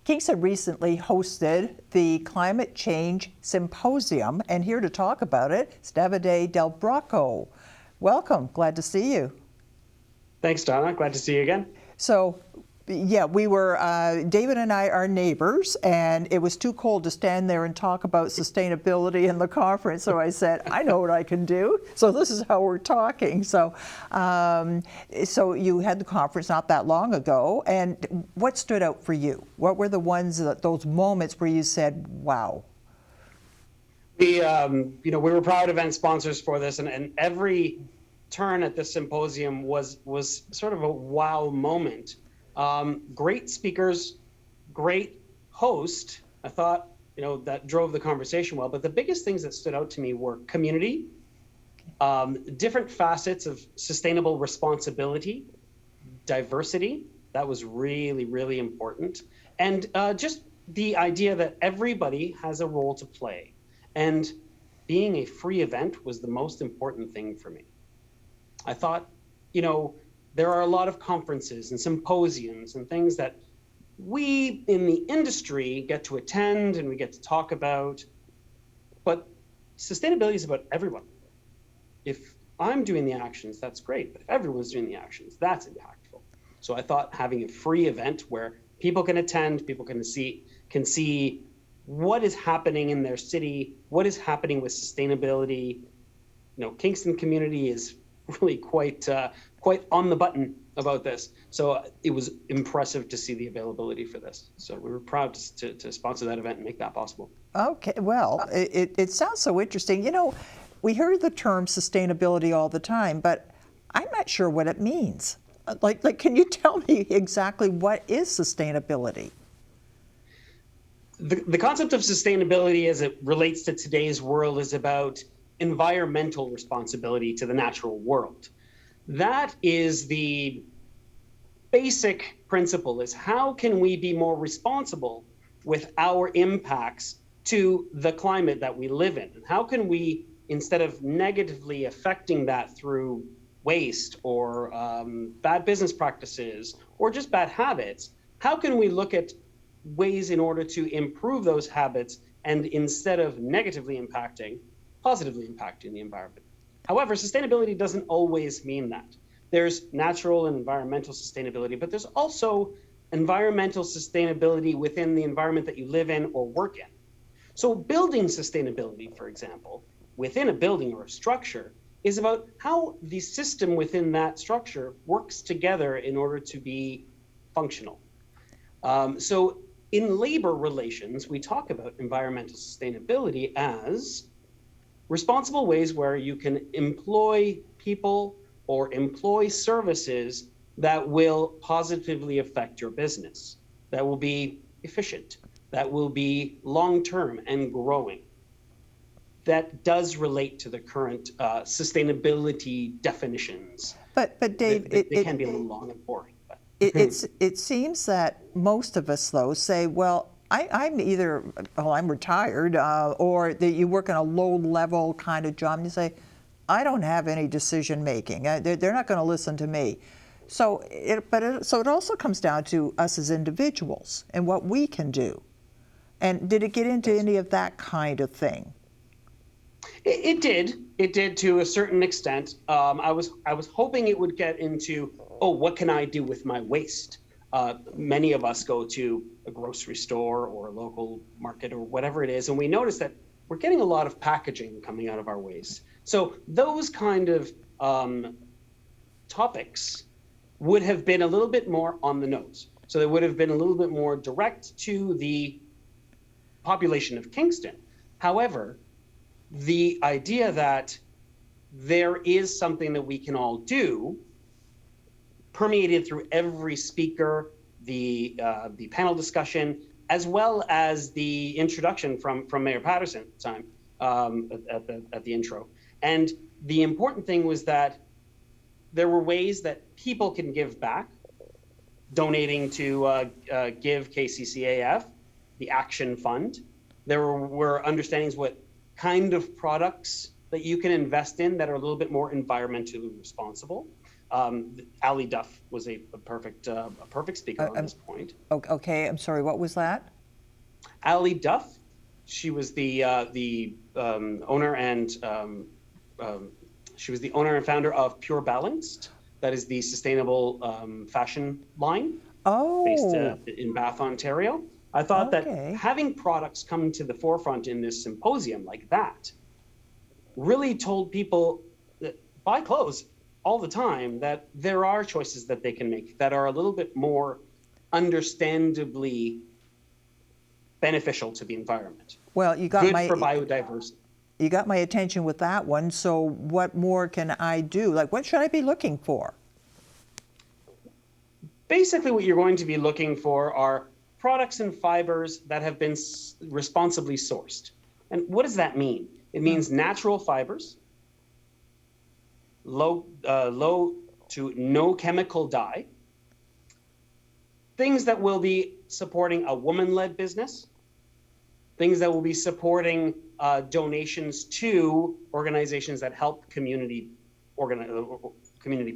Kingston recently hosted the Climate Change Symposium, and here to talk about it is Davide Del Brocco. Welcome, glad to see you. Thanks, Donna, glad to see you again. So, yeah, we were, David and I are neighbors, and it was too cold to stand there and talk about sustainability in the conference, so I said, I know what I can do, so this is how we're talking. So you had the conference not that long ago, and what stood out for you? What were the ones, those moments where you said, wow? We were proud event sponsors for this, and every turn at this symposium was sort of a wow moment. Great speakers, great host. I thought, that drove the conversation well, but the biggest things that stood out to me were community, different facets of sustainable responsibility, diversity. That was really, really important. And just the idea that everybody has a role to play. And being a free event was the most important thing for me. I thought, there are a lot of conferences and symposiums and things that we in the industry get to attend and we get to talk about, but sustainability is about everyone. If I'm doing the actions, that's great, but if everyone's doing the actions, that's impactful. So I thought having a free event where people can attend, people can see what is happening in their city, what is happening with sustainability. Kingston community is really quite on the button about this. So it was impressive to see the availability for this. So we were proud to sponsor that event and make that possible. Okay, well, it sounds so interesting. We hear the term sustainability all the time, but I'm not sure what it means. Like, can you tell me exactly what is sustainability? The concept of sustainability as it relates to today's world is about environmental responsibility to the natural world. That is the basic principle, is how can we be more responsible with our impacts to the climate that we live in? And how can we, instead of negatively affecting that through waste or bad business practices or just bad habits, how can we look at ways in order to improve those habits and instead of negatively impacting, positively impacting the environment? However, sustainability doesn't always mean that. There's natural and environmental sustainability, but there's also environmental sustainability within the environment that you live in or work in. So building sustainability, for example, within a building or a structure is about how the system within that structure works together in order to be functional. So in labor relations, we talk about environmental sustainability as responsible ways where you can employ people or employ services that will positively affect your business, that will be efficient, that will be long-term and growing. That does relate to the current sustainability definitions. But Dave, they can be a little long and boring. But. It seems that most of us, though, say, well, I'm retired, or that you work in a low-level kind of job, and you say, I don't have any decision-making. They're not going to listen to me. So it also comes down to us as individuals and what we can do. And did it get into any of that kind of thing? It did. It did to a certain extent. I was hoping it would get into, what can I do with my waste? Many of us go to a grocery store or a local market or whatever it is, and we notice that we're getting a lot of packaging coming out of our waste. So those kind of topics would have been a little bit more on the nose. So they would have been a little bit more direct to the population of Kingston. However, the idea that there is something that we can all do permeated through every speaker, the panel discussion, as well as the introduction from Mayor Patterson at the time, at the intro. And the important thing was that there were ways that people can give back, donating to Give KCCAF, the Action Fund. There were understandings what kind of products that you can invest in that are a little bit more environmentally responsible. Ali Duff was a perfect speaker on this point. Okay, I'm sorry, what was that? Ali Duff, she was the owner and she was the owner and founder of Pure Balanced. That is the sustainable fashion line based in Bath, Ontario. I thought that having products come to the forefront in this symposium like that really told people that buy clothes all the time, that there are choices that they can make that are a little bit more understandably beneficial to the environment. Well, you got good for biodiversity. You got my attention with that one. So what more can I do? Like, what should I be looking for? Basically, what you're going to be looking for are products and fibers that have been responsibly sourced. And what does that mean? It means natural fibers, low to no chemical dye, things that will be supporting a woman-led business, things that will be supporting donations to organizations that help community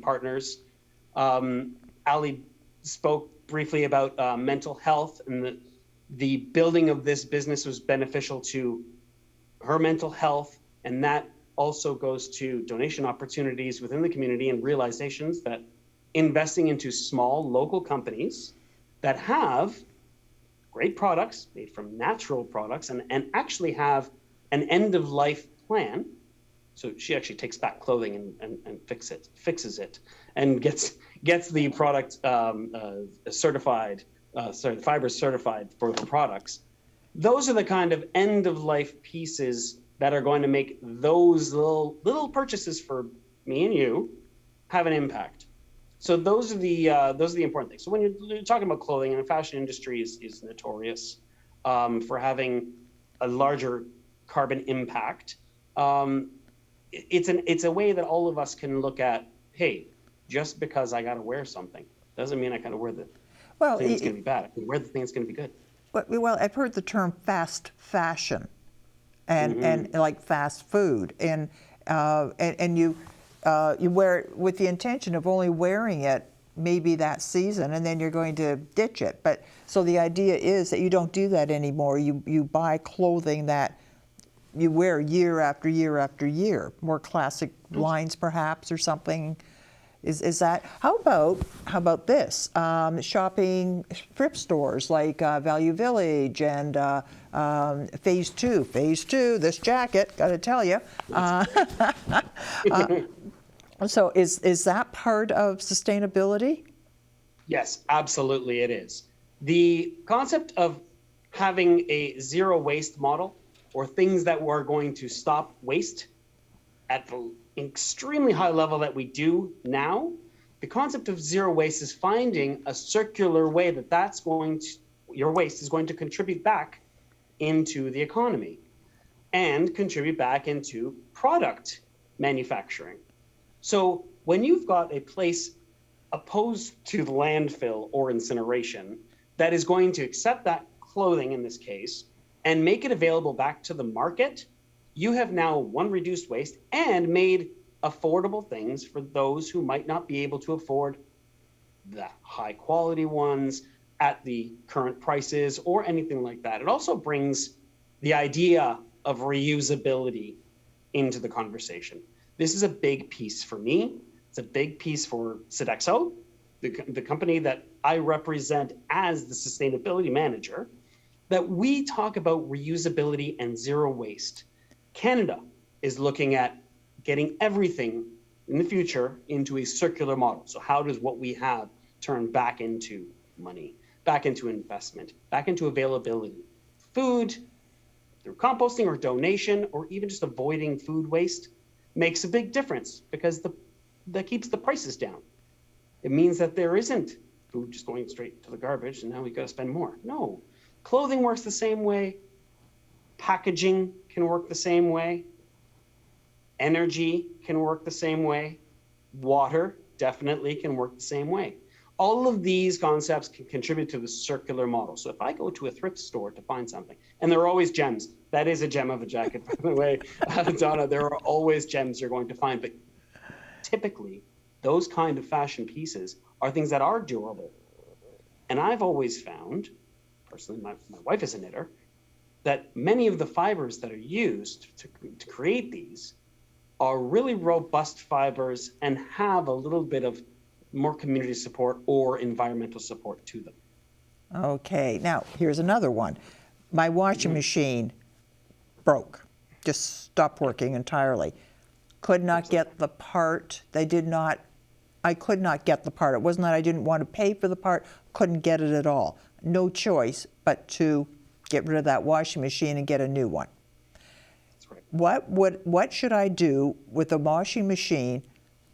partners. Ali spoke briefly about mental health, and the building of this business was beneficial to her mental health, and that also goes to donation opportunities within the community and realizations that investing into small local companies that have great products made from natural products and actually have an end-of-life plan. So she actually takes back clothing and fixes it and gets the product certified, the fibers certified for the products. Those are the kind of end-of-life pieces that are going to make those little purchases for me and you have an impact. So those are the important things. So when you're talking about clothing, and the fashion industry is notorious for having a larger carbon impact. It's a way that all of us can look at, hey, just because I got to wear something doesn't mean I got to wear the thing that's going to be bad. I can wear the thing that's going to be good. Well, I've heard the term fast fashion, and like fast food, and you wear it with the intention of only wearing it maybe that season, and then you're going to ditch it. But so the idea is that you don't do that anymore. You buy clothing that you wear year after year after year, more classic lines perhaps or something. Is that how about this? Shopping thrift stores like Value Village and Phase 2. Phase 2. This jacket, got to tell you. So is that part of sustainability? Yes, absolutely it is. The concept of having a zero waste model, or things that were going to stop waste at the extremely high level that we do now, the concept of zero waste is finding a circular way that your waste is going to contribute back into the economy and contribute back into product manufacturing. So when you've got a place opposed to the landfill or incineration that is going to accept that clothing in this case and make it available back to the market, you have now reduced waste and made affordable things for those who might not be able to afford the high quality ones at the current prices or anything like that. It also brings the idea of reusability into the conversation. This is a big piece for me. It's a big piece for Sodexo, the company that I represent as the sustainability manager, that we talk about reusability and zero waste. Canada is looking at getting everything in the future into a circular model. So how does what we have turn back into money, back into investment, back into availability? Food, through composting or donation, or even just avoiding food waste, makes a big difference because that keeps the prices down. It means that there isn't food just going straight to the garbage and now we got to spend more. No, clothing works the same way. Packaging can work the same way. Energy can work the same way. Water definitely can work the same way. All of these concepts can contribute to the circular model. So if I go to a thrift store to find something, and there are always gems. That is a gem of a jacket, by the way, Donna. There are always gems you're going to find, but typically those kind of fashion pieces are things that are durable. And I've always found, personally, my wife is a knitter, that many of the fibers that are used to create these are really robust fibers and have a little bit of more community support or environmental support to them. Okay, now here's another one. My washing machine broke, just stopped working entirely. Could not get the part. I could not get the part. It wasn't that I didn't want to pay for the part, couldn't get it at all. No choice but to get rid of that washing machine and get a new one. That's right. What should I do with a washing machine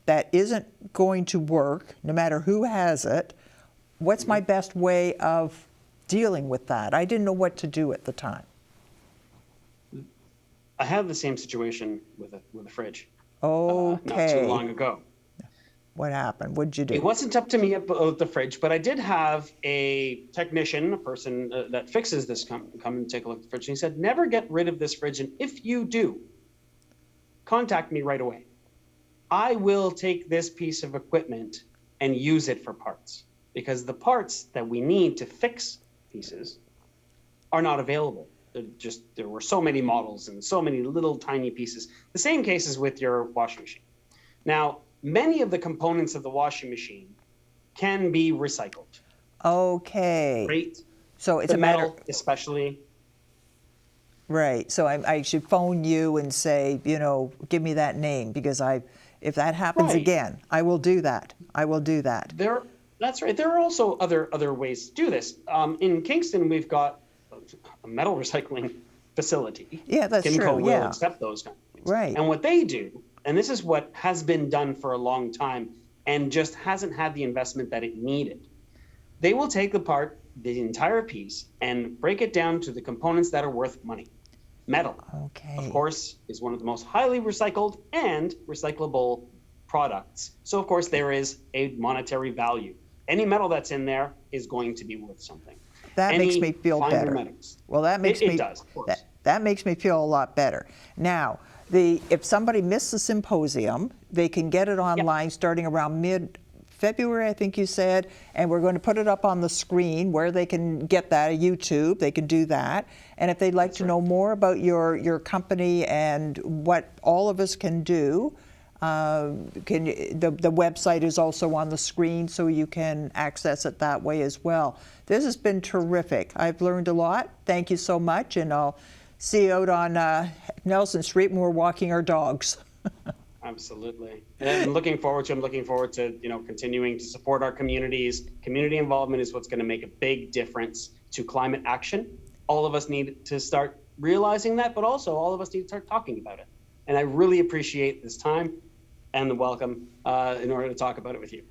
that isn't going to work, no matter who has it? What's my best way of dealing with that? I didn't know what to do at the time. I had the same situation with a fridge. Okay. Not too long ago. What happened? What'd you do? It wasn't up to me about the fridge, but I did have a technician, a person that fixes this, come and take a look at the fridge. And he said, never get rid of this fridge. And if you do, contact me right away. I will take this piece of equipment and use it for parts, because the parts that we need to fix pieces are not available. There were so many models and so many little tiny pieces. The same case is with your washing machine. Now, many of the components of the washing machine can be recycled. Okay. Right? So it's the a matter, metal, especially. right? So I should phone you and say, give me that name, because if that happens Right. again, I will do that. I will do that. That's right. There are also other ways to do this. In Kingston, we've got a metal recycling facility. Yeah, that's Kimco true. will Yeah. accept those kind of things. Right. And what they do, and this is what has been done for a long time and just hasn't had the investment that it needed. They will take apart the entire piece and break it down to the components that are worth money. Metal, Okay. of course, is one of the most highly recycled and recyclable products. So, of course, there is a monetary value. Any metal that's in there is going to be worth something. That makes me feel finer better. metals. Well, that makes It me does, of course. that makes me feel a lot better. Now, if somebody missed the symposium, they can get it online starting around mid-February, I think you said, and we're going to put it up on the screen where they can get that, YouTube, they can do that. And if they'd like to know more about your company and what all of us can do, the website is also on the screen, so you can access it that way as well. This has been terrific. I've learned a lot. Thank you so much, and I'll see you out on Nelson Street when we're walking our dogs. Absolutely. And I'm looking forward to continuing to support our communities. Community involvement is what's going to make a big difference to climate action. All of us need to start realizing that, but also all of us need to start talking about it. And I really appreciate this time and the welcome in order to talk about it with you.